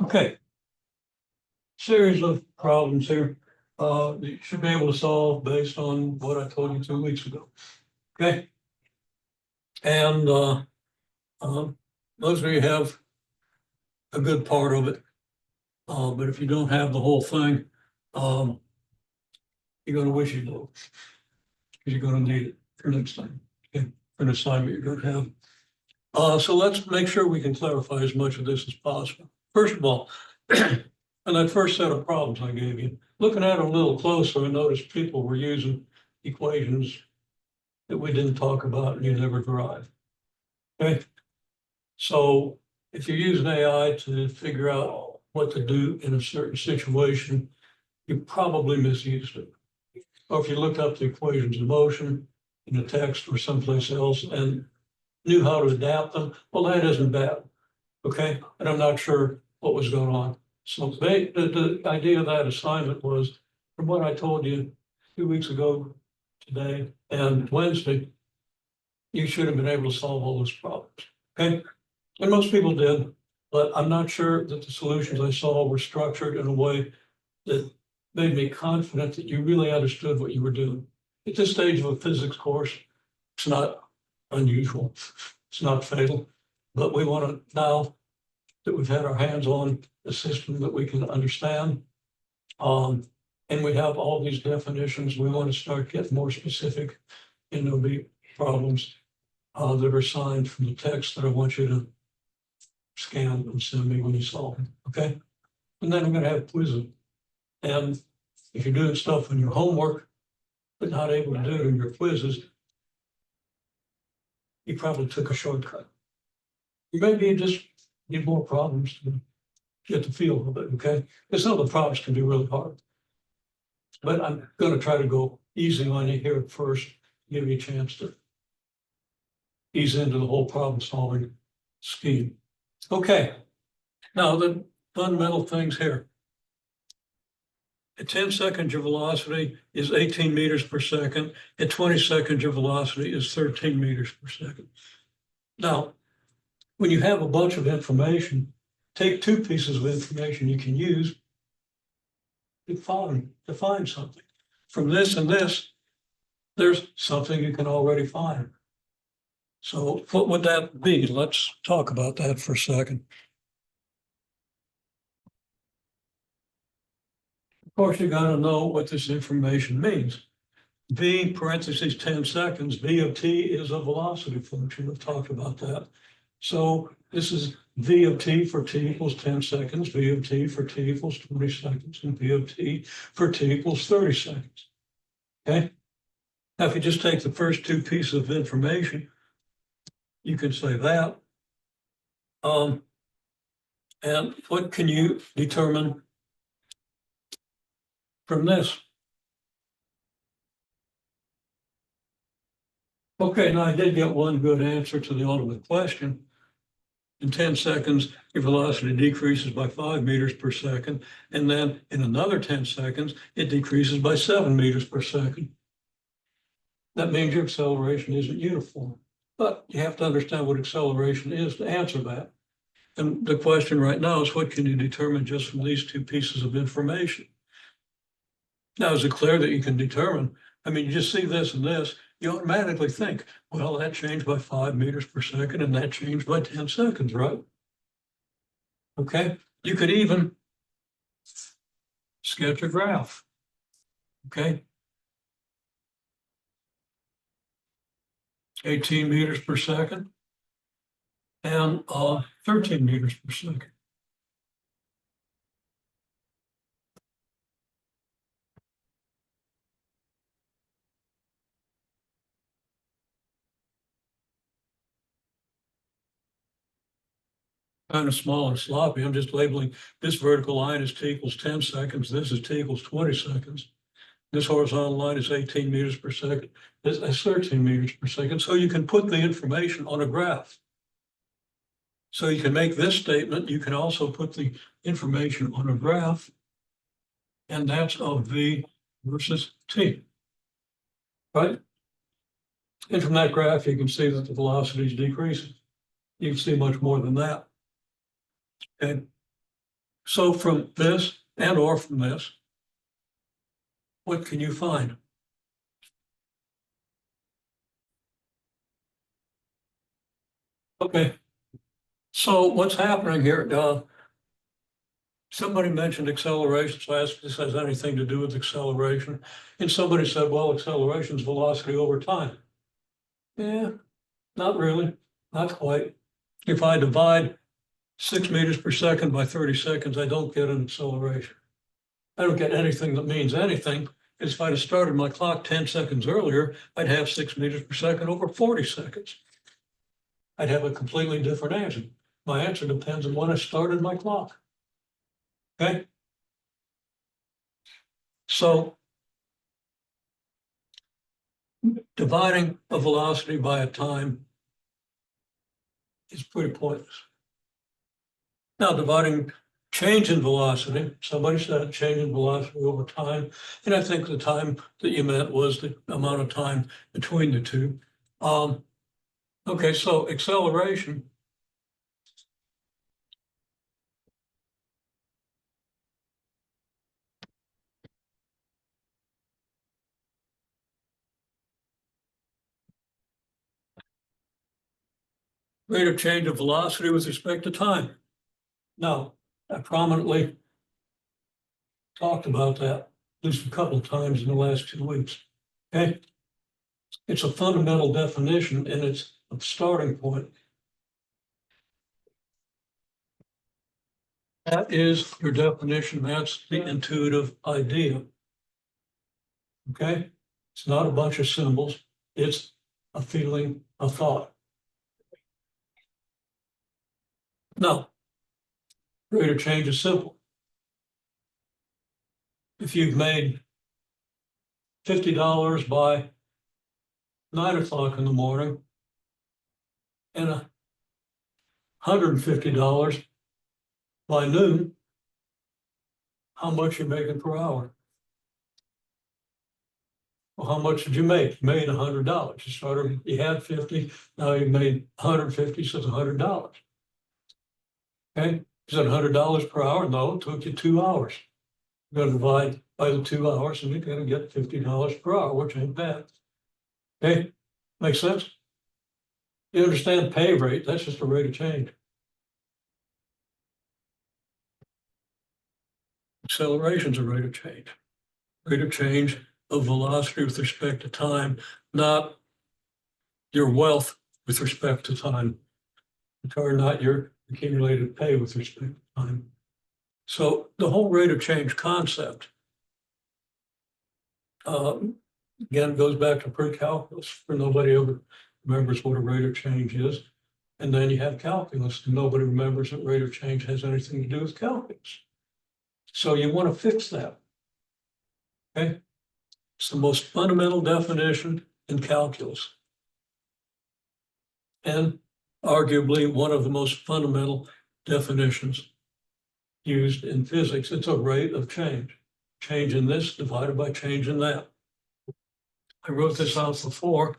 Okay. Series of problems here. You should be able to solve based on what I told you 2 weeks ago. Okay. And most of you have a good part of it. But if you don't have the whole thing, you're going to wish you do, because you're going to need it for next time. Okay. For an assignment you're going to have. So let's make sure we can clarify as much of this as possible. First of all, and that first set of problems I gave you, looking at them a little closer, I noticed people were using equations that we didn't talk about and you never derive. Okay. So if you're using AI to figure out what to do in a certain situation, you probably misused it. Or if you looked up the equations in motion in the text or someplace else and knew how to adapt them, well, that isn't bad. Okay. And I'm not sure what was going on. So the idea of that assignment was, from what I told you 2 weeks ago, today and Wednesday, you should have been able to solve all those problems. Okay. And most people did, but I'm not sure that the solutions I saw were structured in a way that made me confident that you really understood what you were doing. At this stage of a physics course, it's not unusual. It's not fatal, but we want to, now that we've had our hands on a system that we can understand, and we have all these definitions, we want to start getting more specific, and there'll be problems that are signed from the text that I want you to scan and send me when you solve them, okay? And then I'm going to have quizzes. And if you're doing stuff on your homework, but not able to do it in your quizzes, you probably took a shortcut. Maybe you just need more problems to get the feel of it, okay? Because some of the problems can be really hard. But I'm going to try to go easy on you here at first, give you a chance to ease into the whole problem solving scheme. Okay, now the fundamental things here. At 10 seconds, your velocity is 18 meters per second. At 20 seconds, your velocity is 13 meters per second. Now, when you have a bunch of information, take two pieces of information you can use to find something. From this and this, there's something you can already find. So what would that be? Let's talk about that for a second. Of course, you got to know what this information means. V parentheses 10 seconds, V of t is a velocity function. We've talked about that. So this is V of t for t equals 10 seconds, V of t for t equals 20 seconds, and V of t for t equals 30 seconds. Okay? Now, if you just take the first two pieces of information, you can say that. And what can you determine from this? Okay, now I did get one good answer to the ultimate question. In 10 seconds, your velocity decreases by 5 meters per second. And then in another 10 seconds, it decreases by 7 meters per second. That means your acceleration isn't uniform. But you have to understand what acceleration is to answer that. And the question right now is, what can you determine just from these two pieces of information? Now, is it clear that you can determine? I mean, you just see this and this, you automatically think, well, that changed by 5 meters per second and that changed by 10 seconds, right? Okay, you could even sketch a graph, okay? 18 meters per second and 13 meters per second. Kind of small and sloppy. I'm just labeling this vertical line is t equals 10 seconds. This is t equals 20 seconds. This horizontal line is 18 meters per second. This is 13 meters per second. So you can put the information on a graph. So you can make this statement. You can also put the information on a graph, and that's of v versus t, right? And from that graph, you can see that the velocity is decreasing. You can see much more than that. Okay. So from this and or from this, what can you find? Okay, so what's happening here? Somebody mentioned acceleration, so I asked if this has anything to do with acceleration. And somebody said, well, acceleration is velocity over time. Yeah, not really, not quite. If I divide 6 meters per second by 30 seconds, I don't get an acceleration. I don't get anything that means anything. Because if I'd have started my clock 10 seconds earlier, I'd have 6 meters per second over 40 seconds. I'd have a completely different answer. My answer depends on when I started my clock. Okay? So dividing a velocity by a time is pretty pointless. Now, dividing change in velocity, somebody said change in velocity over time, and I think the time that you meant was the amount of time between the two. Okay, so acceleration, rate of change of velocity with respect to time. Now, I prominently talked about that at least a couple of times in the last 2 weeks. Okay, it's a fundamental definition and it's a starting point. That is your definition. That's the intuitive idea. Okay, it's not a bunch of symbols. It's a feeling, a thought. Now, rate of change is simple. If you've made $50 by 9 o'clock in the morning and $150 by noon, how much are you making per hour? Well, how much did you make? You made $100. You started, you had 50, now you made 150, so it's $100. Okay, is that $100 per hour? No, it took you 2 hours. You're gonna divide by the 2 hours and you're gonna get $50 per hour, which ain't bad. Okay, makes sense? You understand pay rate, that's just a rate of change. Acceleration's a rate of change. Rate of change of velocity with respect to time, not your wealth with respect to time, or not your accumulated pay with respect to time. So the whole rate of change concept, again, goes back to pre-calculus, for nobody ever remembers what a rate of change is. And then you have calculus, and nobody remembers that rate of change has anything to do with calculus. So you want to fix that. Okay? It's the most fundamental definition in calculus. And arguably one of the most fundamental definitions used in physics. It's a rate of change. Change in this divided by change in that. I wrote this out before.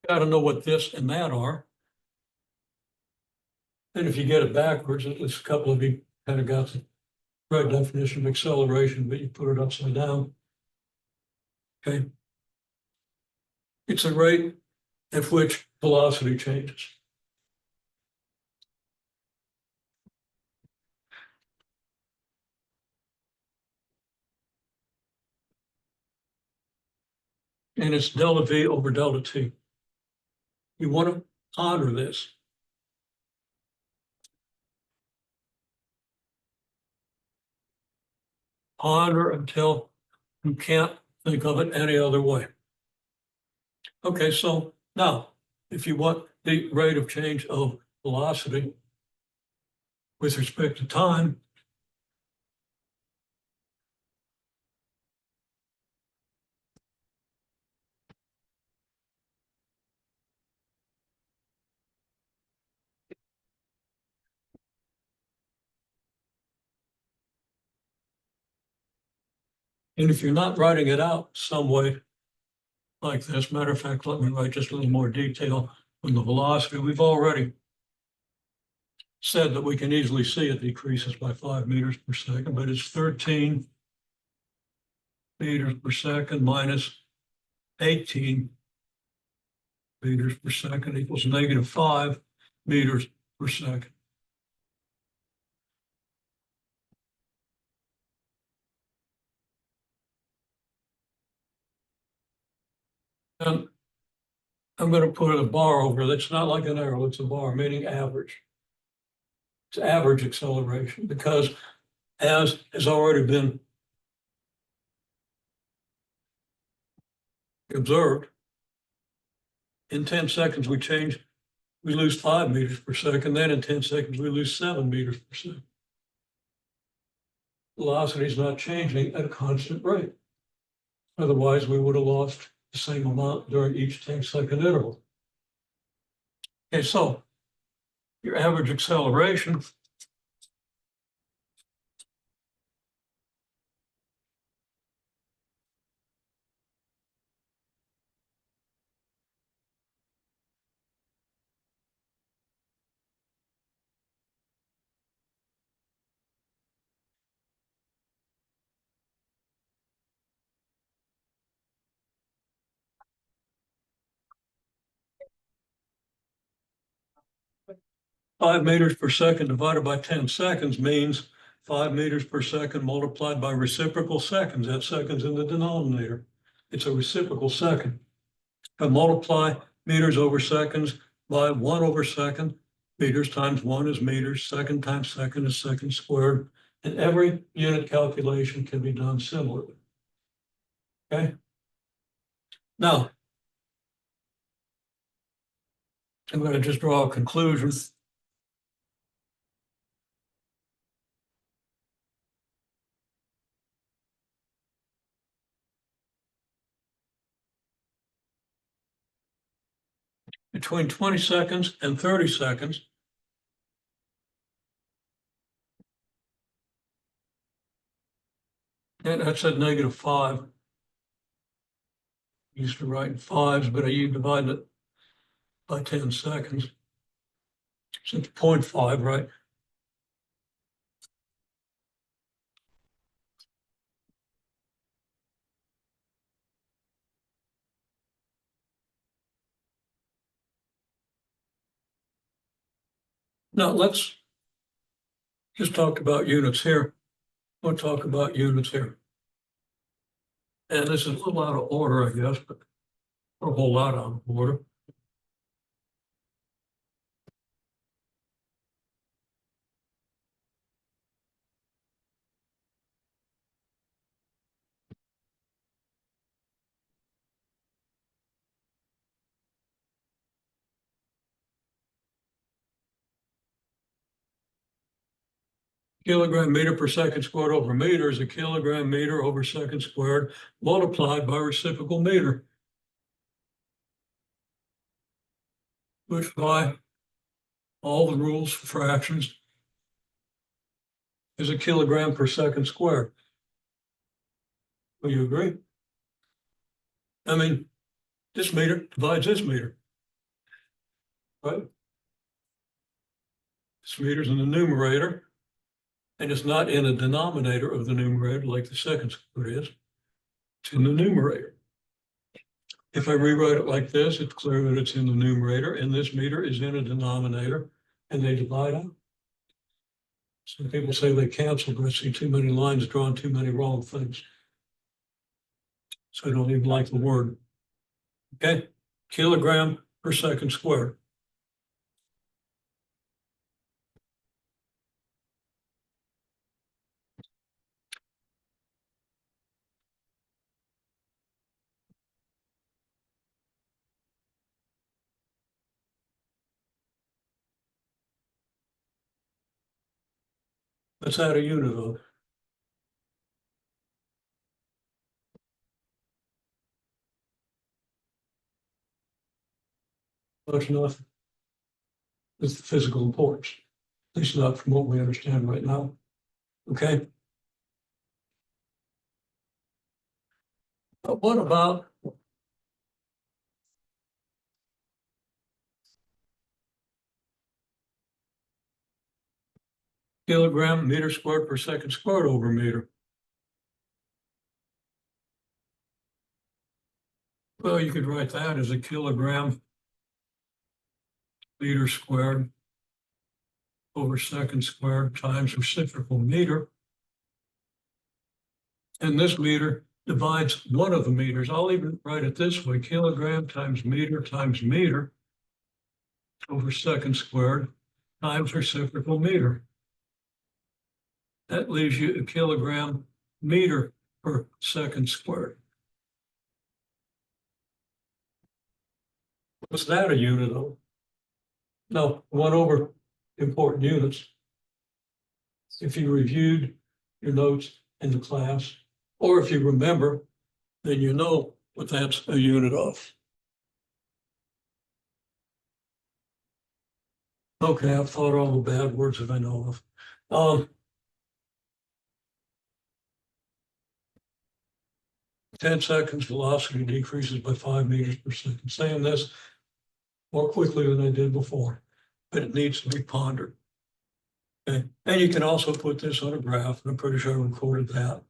Got to know what this and that are. And if you get it backwards, at least a couple of you kind of got the right definition of acceleration, but you put it upside down. Okay. It's a rate at which velocity changes. And it's delta V over delta T. You want to honor this. Honor until you can't think of it any other way. Okay, so now, if you want the rate of change of velocity with respect to time, And if you're not writing it out some way like this, matter of fact, let me write just a little more detail on the velocity. We've already said that we can easily see it decreases by 5 meters per second, but it's 13 meters per second minus 18 meters per second equals negative 5 meters per second. And I'm going to put a bar over it. It's not like an arrow, it's a bar, meaning average. It's average acceleration because, as has already been observed, in 10 seconds we lose 5 meters per second. Then in 10 seconds, we lose 7 meters per second. Velocity is not changing at a constant rate. Otherwise, we would have lost the same amount during each 10-second interval. Okay, so your average acceleration Five meters per second divided by 10 seconds means 5 meters per second multiplied by reciprocal seconds. That second's in the denominator. It's a reciprocal second. I multiply meters over seconds by 1 over second. Meters times 1 is meters. Second times second is second squared. And every unit calculation can be done similarly. Okay? Now, I'm going to just draw a conclusion. Between 20 seconds and 30 seconds, and that's at negative 5. Used to write in fives, but you divide it by 10 seconds. So it's 0.5, right? Now let's just talk about units here. We'll talk about units here. And this is a little out of order, I guess, but a whole lot out of order. Kilogram meter per second squared over meter is a kilogram meter over second squared multiplied by reciprocal meter, which by all the rules for fractions is a kilogram per second squared. Will you agree? I mean, this meter divides this meter, right? This meter's in the numerator, and it's not in the denominator of the numerator like the second squared is. It's in the numerator. If I rewrite it like this, it's clear that it's in the numerator, and this meter is in a denominator, and they divide out. Some people say they cancel, but I see too many lines drawing too many wrong things. So I don't even like the word. Okay, kilogram per second squared. Let's add a unit of it. That's nothing. It's the physical importance, at least not from what we understand right now. Okay. But what about kilogram meter squared per second squared over meter? Well, you could write that as a kilogram meter squared over second squared times reciprocal meter. And this meter divides one of the meters. I'll even write it this way, kilogram times meter over second squared times reciprocal meter. That leaves you a kilogram meter per second squared. What's that a unit of? No, 1 over important units. If you reviewed your notes in the class, or if you remember, then you know what that's a unit of. Okay, I've thought all the bad words that I know of. 10 seconds, velocity decreases by 5 meters per second. Saying this more quickly than I did before, but it needs to be pondered. Okay, and you can also put this on a graph, and I'm pretty sure I recorded that.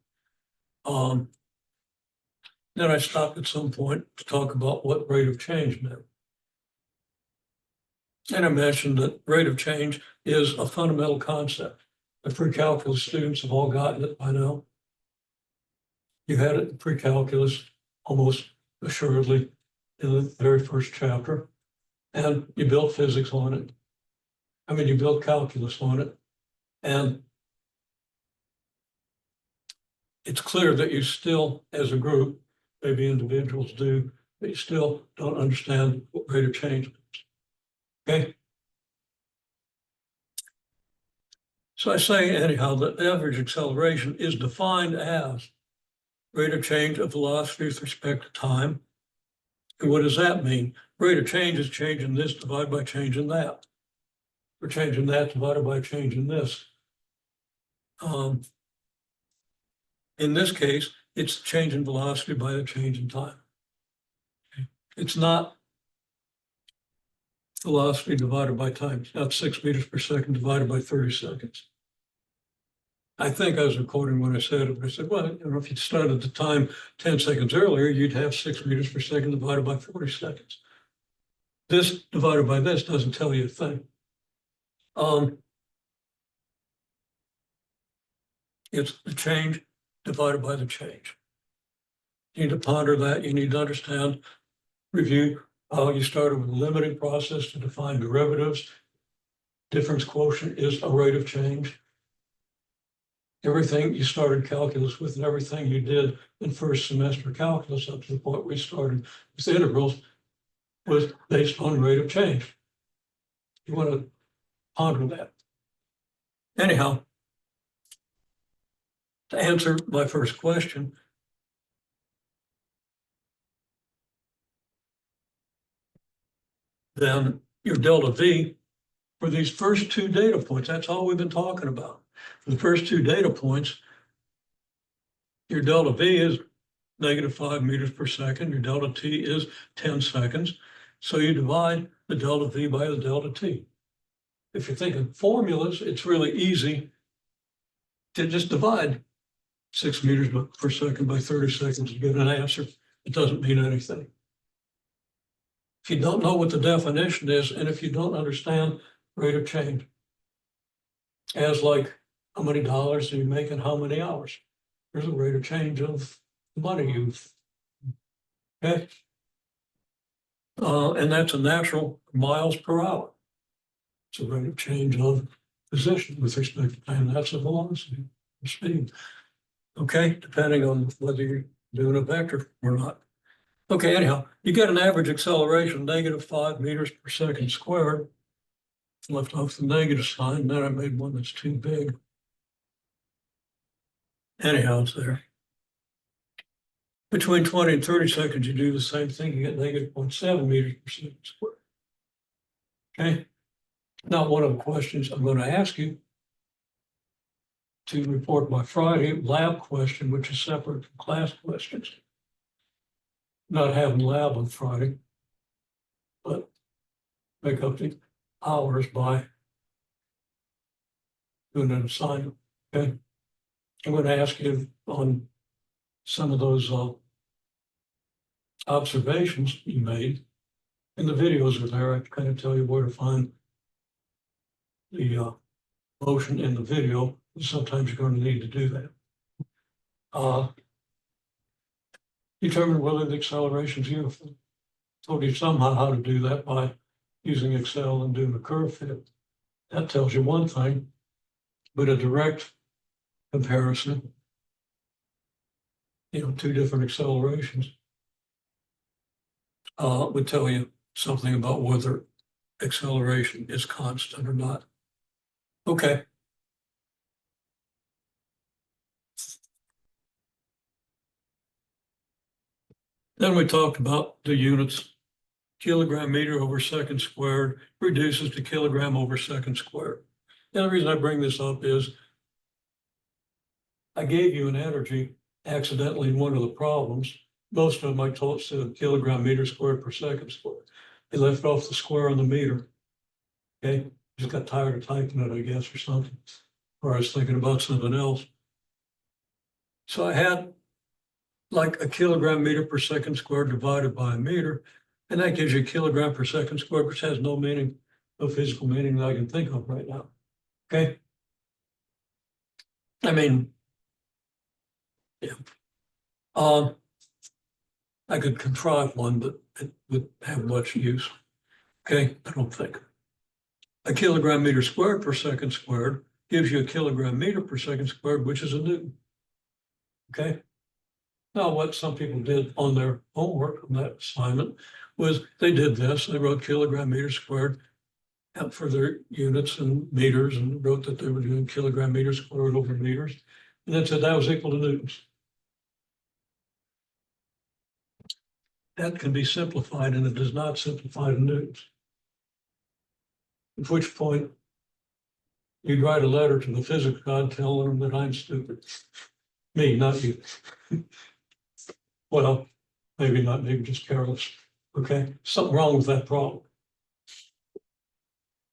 Then I stopped at some point to talk about what rate of change meant. And I mentioned that rate of change is a fundamental concept. The pre-calculus students have all gotten it by now. You had it in pre-calculus almost assuredly in the very first chapter, and you built physics on it. I mean, you built calculus on it, and it's clear that you still, as a group, maybe individuals do, but you still don't understand what rate of change means. Okay? So I say anyhow that average acceleration is defined as rate of change of velocity with respect to time. And what does that mean? Rate of change is changing this divided by changing that. Or changing that divided by changing this. In this case, it's changing velocity by a change in time. Okay. It's not velocity divided by time. It's not 6 meters per second divided by 30 seconds. I think I was recording when I said it, but I said, well, you know, if you started the time 10 seconds earlier, you'd have 6 meters per second divided by 40 seconds. This divided by this doesn't tell you a thing. It's the change divided by the change. You need to ponder that. You need to understand, review how you started with a limiting process to define derivatives. Difference quotient is a rate of change. Everything you started calculus with and everything you did in first semester calculus up to the point we started with integrals was based on rate of change. You want to ponder that. Anyhow, to answer my first question, then your delta V for these first 2 data points, that's all we've been talking about. For the first 2 data points, your delta V is -5 meters per second. Your delta T is 10 seconds. So you divide the delta V by the delta T. If you're thinking formulas, it's really easy to just divide 6 meters per second by 30 seconds to get an answer. It doesn't mean anything. If you don't know what the definition is, and if you don't understand rate of change, as like how many dollars do you make in how many hours? There's a rate of change of money you've, okay? And that's a natural miles per hour. It's a rate of change of position with respect to time. That's a velocity, speed. Okay, depending on whether you're doing a vector or not. Okay, anyhow, you get an average acceleration -5 meters per second squared. Left off the negative sign, then I made one that's too big. Anyhow, it's there. Between 20 and 30 seconds, you do the same thing, you get -0.7 meters per second squared. Okay, now one of the questions I'm going to ask you to report by Friday, lab question, which is separate from class questions. not having lab on Friday, but make up the hours by doing an assignment, okay? I'm going to ask you on some of those observations you made, and the videos are there. I kind of tell you where to find the motion in the video. Sometimes you're going to need to do that. Determine whether the acceleration is uniform. Told you somehow how to do that by using Excel and doing a curve fit. That tells you one thing, but a direct comparison, two different accelerations, would tell you something about whether acceleration is constant or not. Okay. Then we talked about the units. Kilogram meter over second squared reduces to kilogram over second squared. And the reason I bring this up is I gave you an energy accidentally in one of the problems. Most of them I told said kilogram meter squared per second squared. They left off the square on the meter. Okay, just got tired of typing it, I guess, or something. Or I was thinking about something else. So I had like a kilogram meter per second squared divided by a meter, and that gives you a kilogram per second squared, which has no meaning, no physical meaning that I can think of right now. Okay. I mean, yeah. I could contrive one, but it would have much use. Okay, I don't think. A kilogram meter squared per second squared gives you a kilogram meter per second squared, which is a Newton. Okay. Now, what some people did on their homework on that assignment was they did this. They wrote kilogram meter squared out for their units and meters and wrote that they were doing kilogram meter squared over meters. And then said that was equal to newtons. That can be simplified, and it does not simplify to newtons. At which point, you'd write a letter to the physics god telling them that I'm stupid. Me, not you. Well, maybe not, maybe just careless. Okay, something wrong with that problem.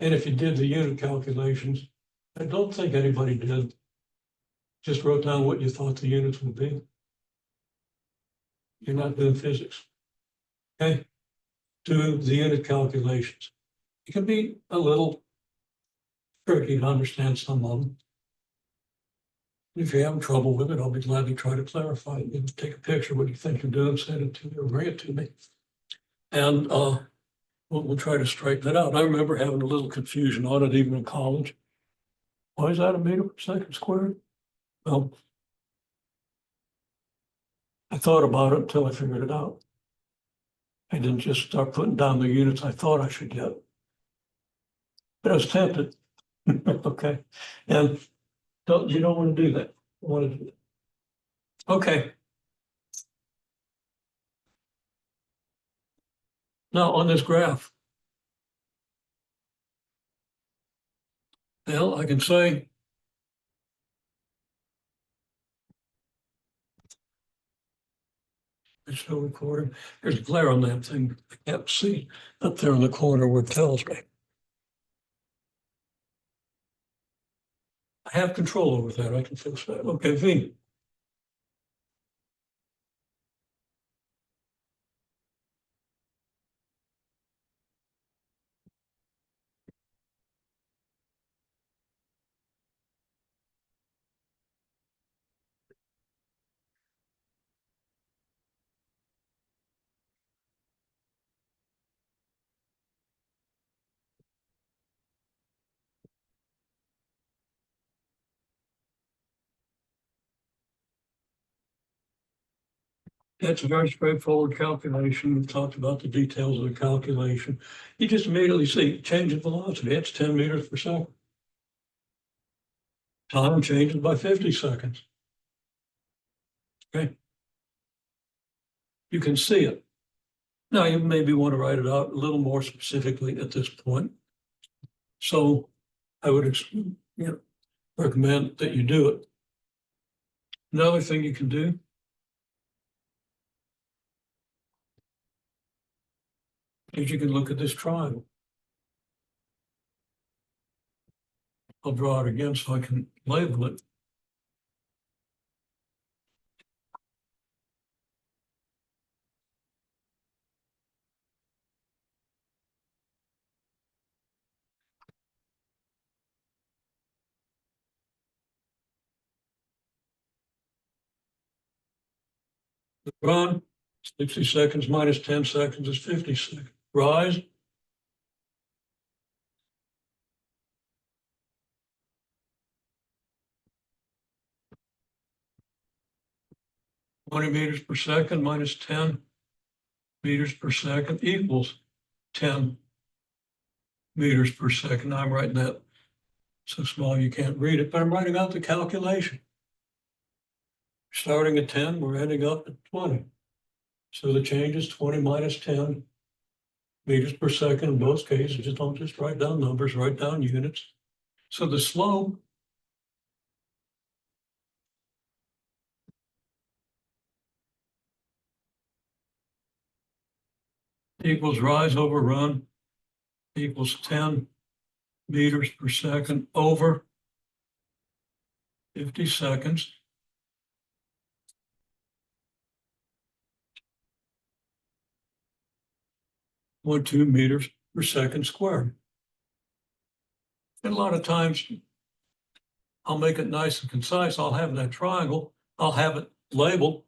And if you did the unit calculations, I don't think anybody did, just wrote down what you thought the units would be. You're not doing physics. Okay, do the unit calculations. It can be a little tricky to understand some of them. If you're having trouble with it, I'll be glad to try to clarify it. You take a picture of what you think you're doing, send it to me, or bring it to me. And we'll try to straighten it out. I remember having a little confusion on it even in college. Why is that a meter per second squared? Well, I thought about it until I figured it out. I didn't just start putting down the units I thought I should get. But I was tempted. Okay. And you don't want to do that. You want to do that. Okay. Now on this graph, well, I can say it's still recording. There's a glare on that thing. I can't see up there in the corner where it tells me. I have control over that. I can fix that. Okay, V. That's a very straightforward calculation. We've talked about the details of the calculation. You just immediately see change in velocity. It's 10 meters per second. Time changes by 50 seconds. Okay. You can see it. Now, you maybe want to write it out a little more specifically at this point. So I would recommend that you do it. Another thing you can do As you can look at this triangle. I'll draw it again so I can label it. Run, 60 seconds minus 10 seconds is 50 seconds. Rise. Twenty meters per second minus 10 meters per second equals 10 meters per second. I'm writing that so small you can't read it, but I'm writing out the calculation. Starting at 10, we're ending up at 20. So the change is 20 minus 10 meters per second in both cases. Just don't just write down numbers, write down units. So the slope equals rise over run equals 10 meters per second over 50 seconds. Point 2 meters per second squared. And a lot of times I'll make it nice and concise. I'll have that triangle, I'll have it labeled,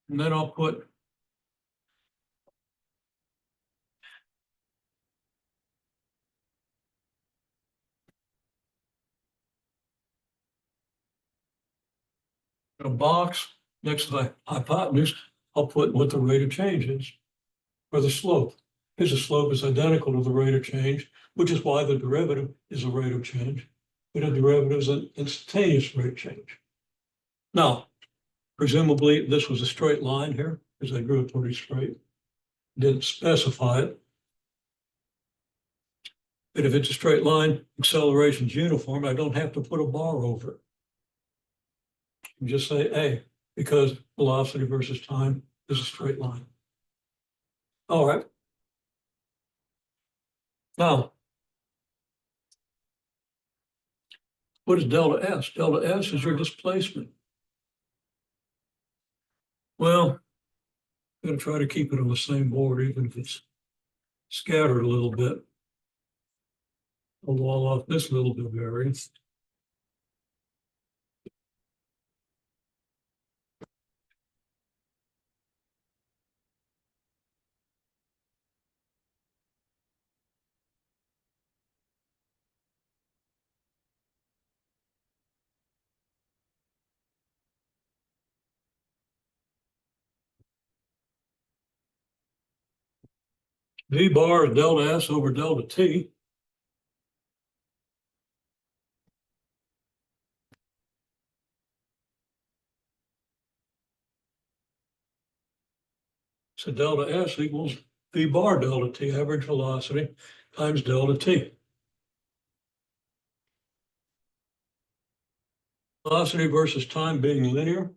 and then I'll put a box next to the hypotenuse. I'll put what the rate of change is, or the slope. Because the slope is identical to the rate of change, which is why the derivative is a rate of change. But a derivative is an instantaneous rate change. Now, presumably this was a straight line here, because I drew it pretty straight. Didn't specify it. But if it's a straight line, acceleration is uniform, I don't have to put a bar over it. You just say A, because velocity versus time is a straight line. All right. Now, what is delta S? Delta S is your displacement. Well, I'm going to try to keep it on the same board, even if it's scattered a little bit. I'll wall off this little bit of area. V bar is delta S over delta T. So delta S equals V bar delta T, average velocity, times delta T. Velocity versus time being linear.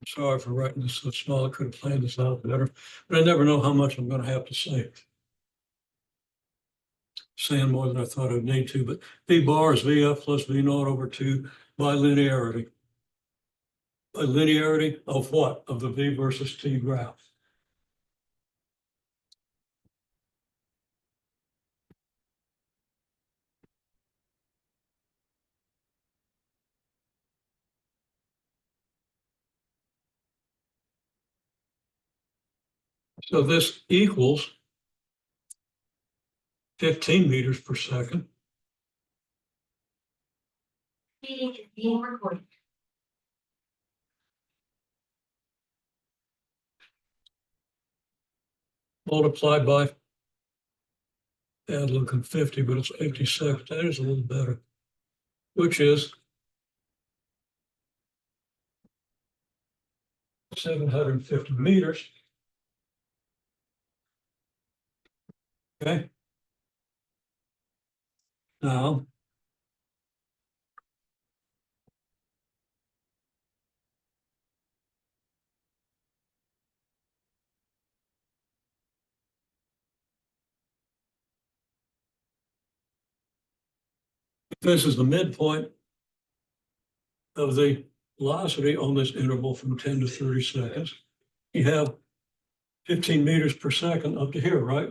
Sorry for writing this so small. I could have planned this out better, but I never know how much I'm going to have to say. Saying more than I thought I'd need to, but V bar is VF plus V naught over 2 by linearity. By linearity of what? Of the V versus T graph. So this equals 15 meters per second. Meeting is being recorded. Multiplied by, looking 50, but it's 50 seconds. That is a little better, which is 750 meters. Okay. Now, this is the midpoint of the velocity on this interval from 10 to 30 seconds. You have 15 meters per second up to here, right?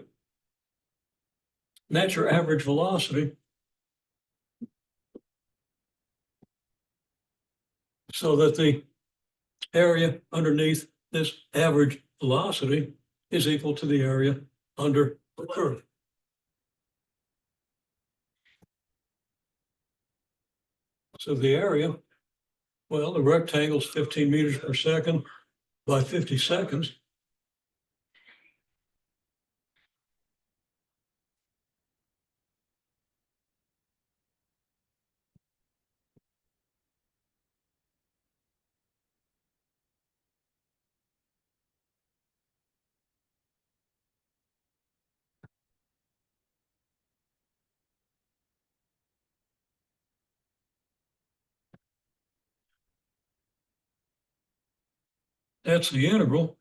And that's your average velocity. So that the area underneath this average velocity is equal to the area under the curve. So the area, well, the rectangle is 15 meters per second by 50 seconds. That's the integral.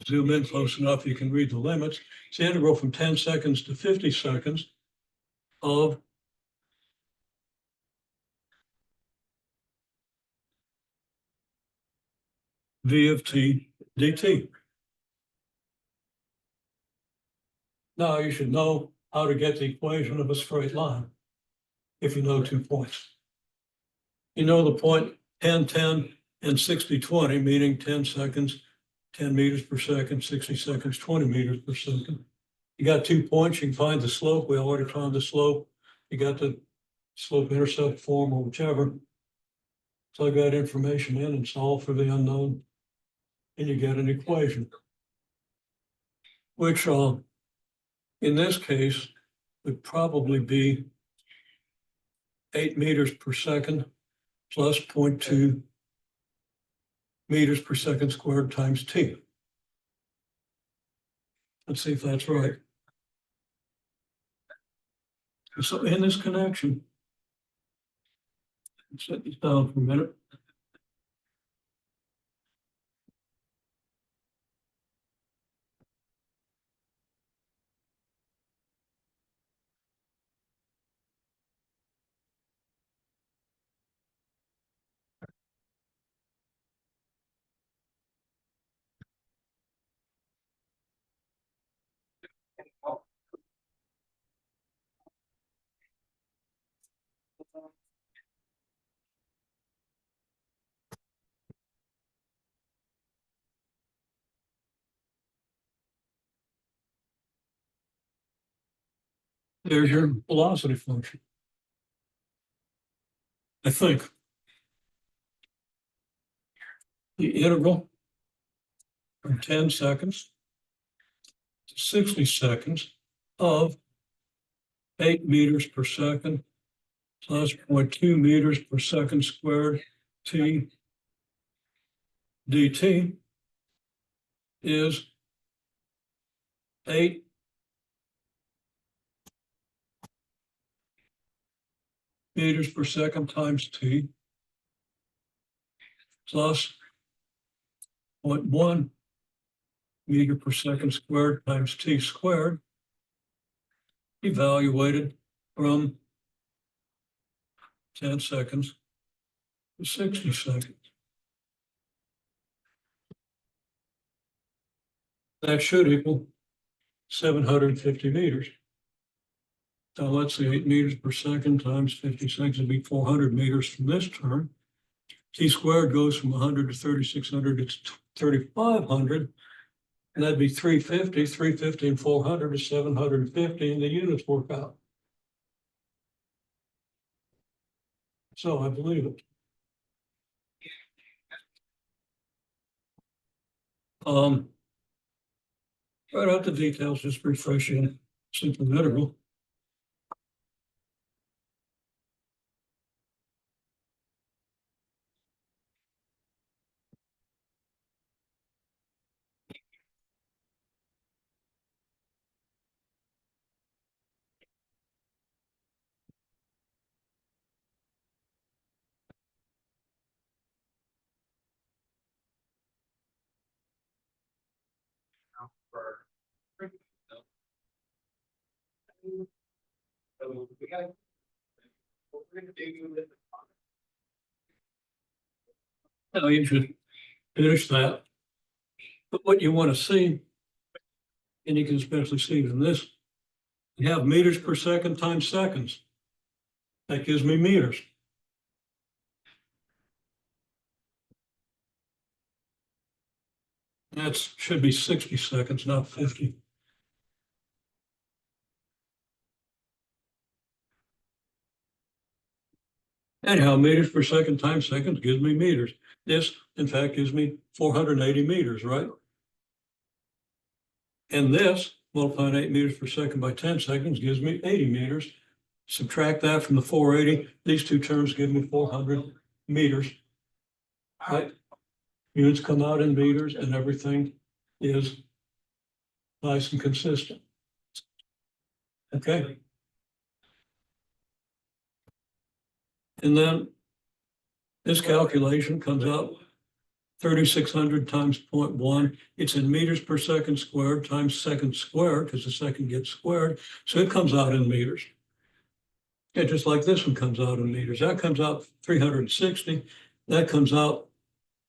Zoom in close enough, you can read the limits. It's the integral from 10 seconds to 50 seconds of v of t dt. Now you should know how to get the equation of a straight line if you know 2 points. You know the point 10, 10, and 60, 20, meaning 10 seconds, 10 meters per second, 60 seconds, 20 meters per second. You got 2 points, you can find the slope. We already found the slope. You got the slope intercept form or whichever. Plug that information in and solve for the unknown, and you get an equation, which in this case would probably be 8 meters per second plus 0.2 meters per second squared times t. Let's see if that's right. So in this connection, let's set this down for a minute. There's your velocity function. I think the integral from 10 seconds to 60 seconds of 8 meters per second plus 0.2 meters per second squared t dt is 8 meters per second times t plus 0.1 meter per second squared times t squared, evaluated from 10 seconds to 60 seconds. That should equal 750 meters. So let's see, 8 meters per second times 50 seconds would be 400 meters from this term. T squared goes from 100 to 3,600, it's 3,500. And that'd be 350, 350 and 400 is 750, and the units work out. So I believe it. Right out the details, just refreshing. simple integral. Now you should finish that. But what you want to see, and you can especially see it in this, you have meters per second times seconds. That gives me meters. That should be 60 seconds, not 50. Anyhow, meters per second times seconds gives me meters. This, in fact, gives me 480 meters, right? And this, multiplying 8 meters per second by 10 seconds, gives me 80 meters. Subtract that from the 480. These two terms give me 400 meters. Right? Units come out in meters and everything is nice and consistent. Okay? And then this calculation comes out 3,600 times 0.1. It's in meters per second squared times second squared, because the second gets squared. So it comes out in meters. Yeah, just like this one comes out in meters. That comes out 360. That comes out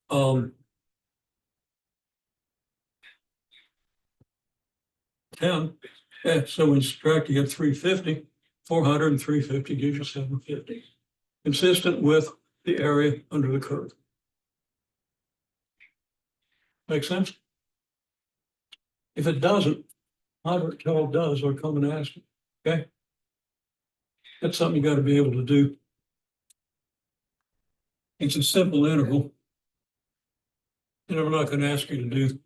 10. Yeah, so when subtract, you get 350. 400 and 350 gives you 750. Consistent with the area under the curve. Make sense? If it doesn't, Albert tell it does, or come and ask me. Okay? That's something you got to be able to do. It's a simple integral. And I'm not going to ask you to do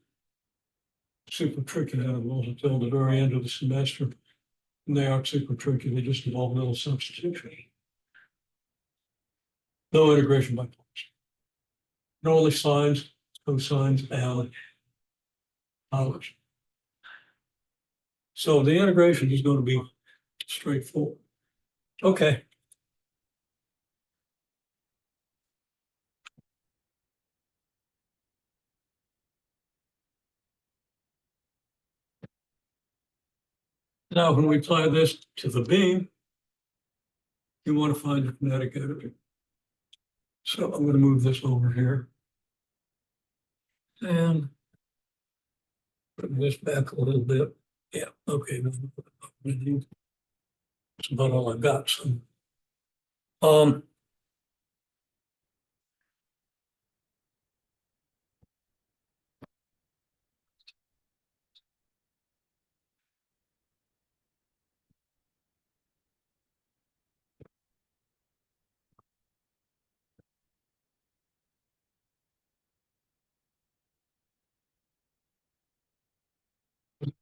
super tricky intervals until the very end of the semester. And they aren't super tricky, they just involve little substitution. No integration by parts. No only sines, cosines, and powers. So the integration is going to be straightforward. Okay. Now, when we apply this to the beam, you want to find the kinetic energy. So I'm going to move this over here. And put this back a little bit. Yeah, okay. That's about all I've got. So,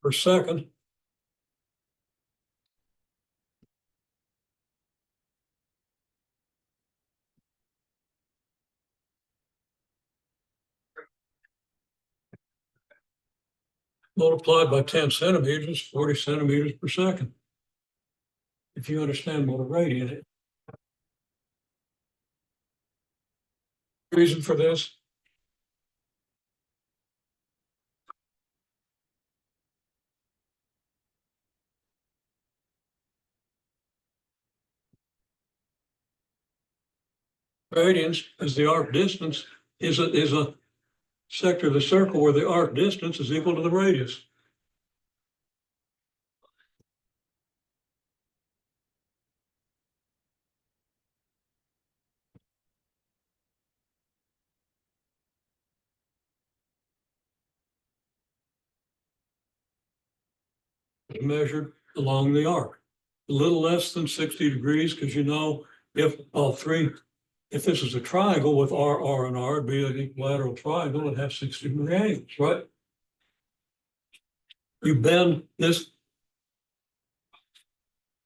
per second. Multiplied by 10 centimeters, 40 centimeters per second. If you understand what a radian is. Reason for this? Radians is the arc distance, is a sector of the circle where the arc distance is equal to the radius. Measured along the arc. A little less than 60 degrees, because you know, if all three, if this is a triangle with R, R, and R, it'd be an equilateral triangle, it'd have 60-degree angles, right? You bend this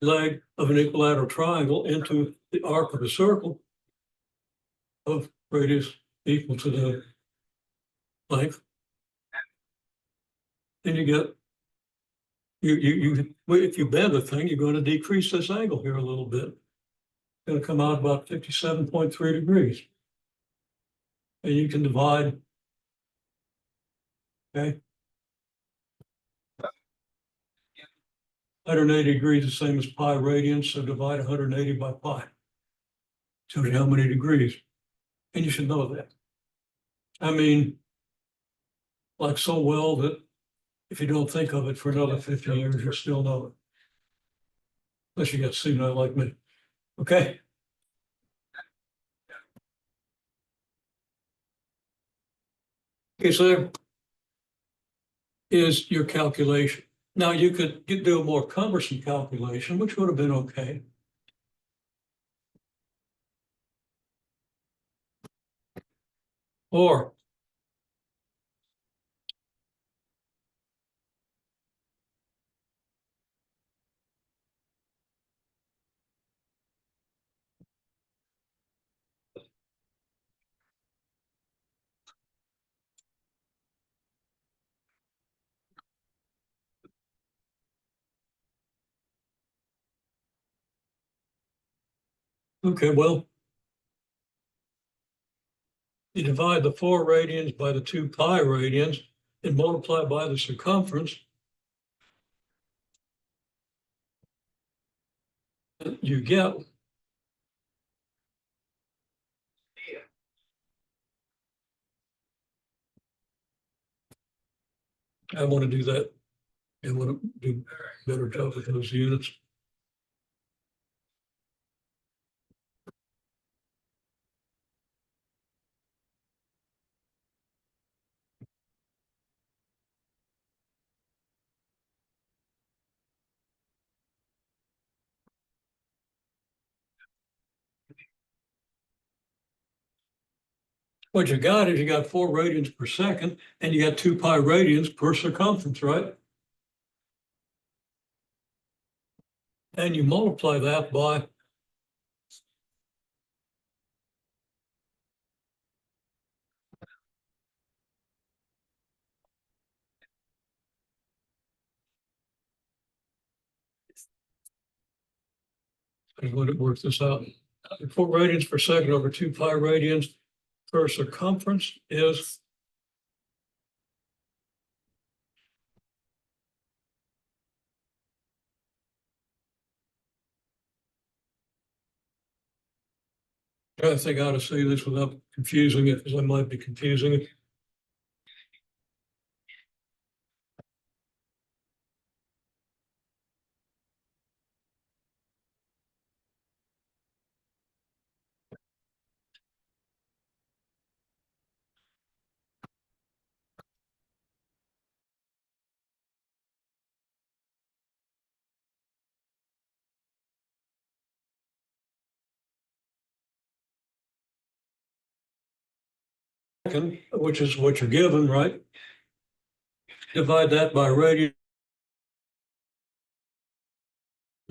leg of an equilateral triangle into the arc of a circle of radius equal to the length. And you get, if you bend the thing, you're going to decrease this angle here a little bit. It's going to come out about 57.3 degrees. And you can divide, okay? 180 degrees is the same as pi radians, so divide 180 by pi. Tells you how many degrees. And you should know that. I mean, like so well that if you don't think of it for another 50 years, you'll still know it. Unless you get senile like me. Okay. Okay, so there is your calculation. Now you could do a more cumbersome calculation, which would have been okay. Or okay, well, you divide the 4 radians by the 2 pi radians and multiply by the circumference. You get I want to do that. I want to do a better job with those units. What you got is you got 4 radians per second and you got 2 pi radians per circumference, right? And you multiply that by I'm going to work this out. 4 radians per second over 2 pi radians per circumference is I think I ought to say this without confusing it, because I might be confusing it. Which is what you're given, right? Divide that by radian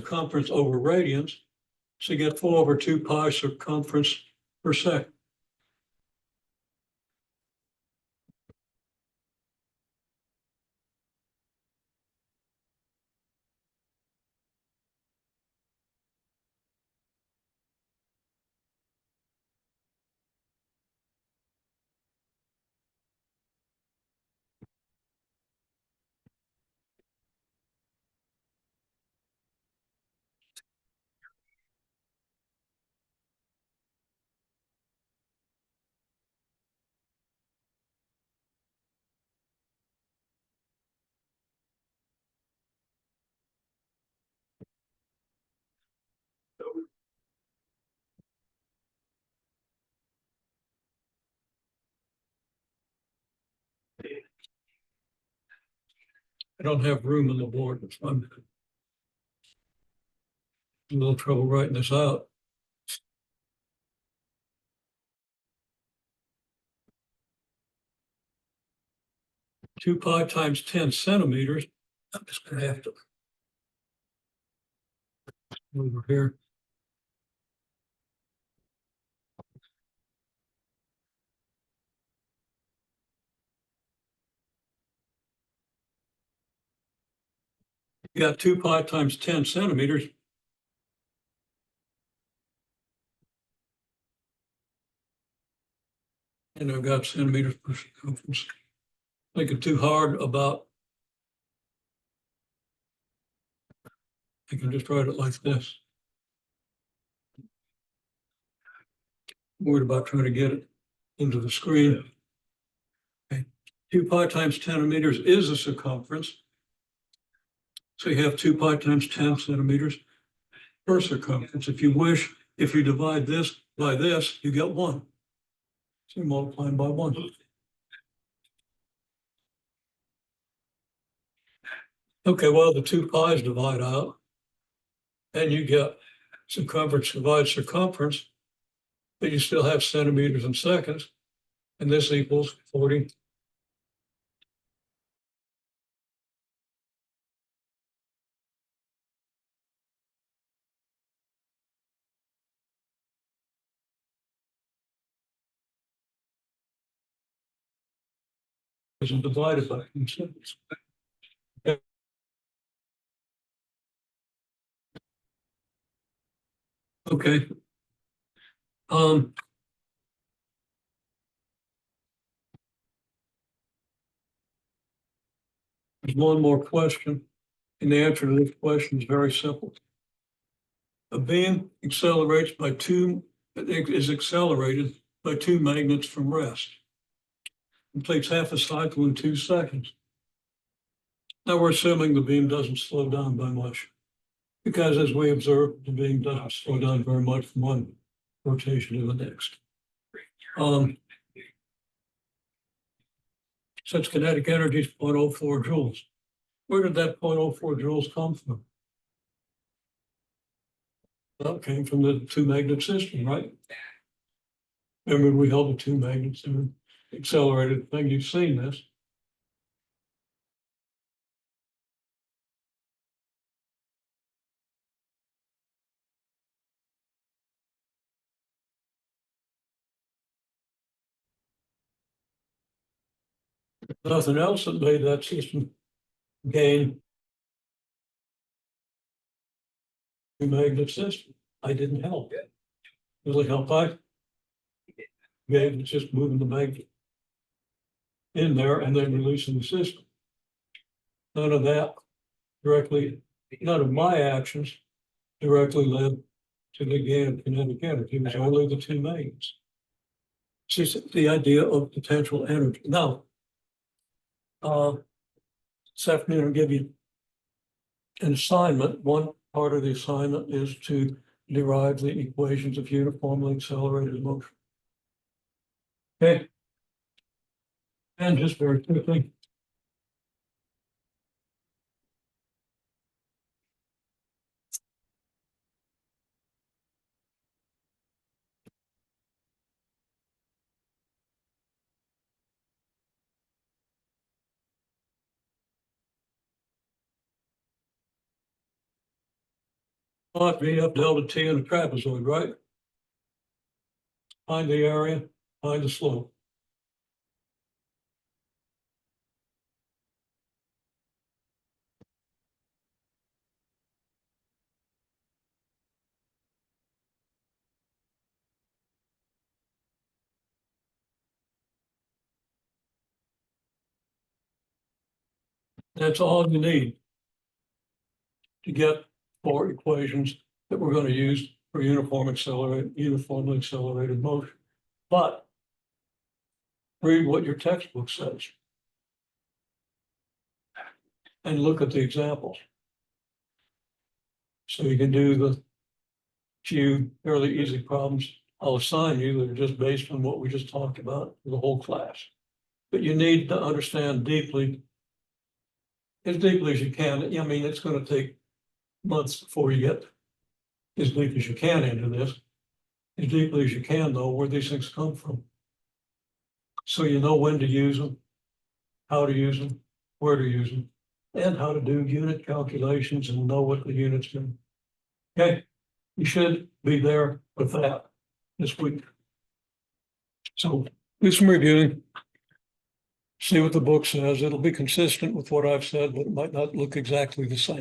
circumference over radians. So you get 4 over 2 pi circumference per second. I don't have room on the board. I'm in a little trouble writing this out. 2 pi times 10 centimeters. I'm just going to have to over here. You got 2 pi times 10 centimeters. And I've got centimeters per circumference. Make it too hard about, I can just write it like this. Worried about trying to get it into the screen. Okay. 2 pi times 10 meters is the circumference. So you have 2 pi times 10 centimeters per circumference. If you wish, if you divide this by this, you get 1. So you multiply by 1. Okay, well, the 2 pi's divide out, and you get circumference divides circumference, but you still have centimeters and seconds, and this equals 40. Isn't divided by seconds. Okay. There's one more question, and the answer to this question is very simple. A beam accelerates by is accelerated by 2 magnets from rest. Completes half a cycle in 2 seconds. Now we're assuming the beam doesn't slow down by much, because as we observed, the beam doesn't slow down very much from one rotation to the next. Such kinetic energy is 0.04 joules. Where did that 0.04 joules come from? Well, it came from the 2 magnet system, right? Remember, we held the 2 magnets and accelerated the thing. You've seen this. Nothing else that made that system gain the magnet system. I didn't help. Really help I gave, it's just moving the magnet in there and then releasing the system. None of that directly, none of my actions directly led to the gain of kinetic energy. It was only the 2 magnets. It's just the idea of potential energy. Now, this afternoon I'll give you an assignment. One part of the assignment is to derive the equations of uniformly accelerated motion. Okay. And just very quickly, plot V up delta T in the trapezoid, right? Find the area, find the slope. That's all you need to get 4 equations that we're going to use for uniformly accelerated motion. But read what your textbook says and look at the examples. So you can do the few fairly easy problems I'll assign you that are just based on what we just talked about for the whole class. But you need to understand deeply, as deeply as you can. I mean, it's going to take months before you get as deep as you can into this. As deeply as you can, though, where these things come from. So you know when to use them, how to use them, where to use them, and how to do unit calculations and know what the units mean. Okay, you should be there with that this week. So do some reviewing. See what the book says. It'll be consistent with what I've said, but it might not look exactly the same.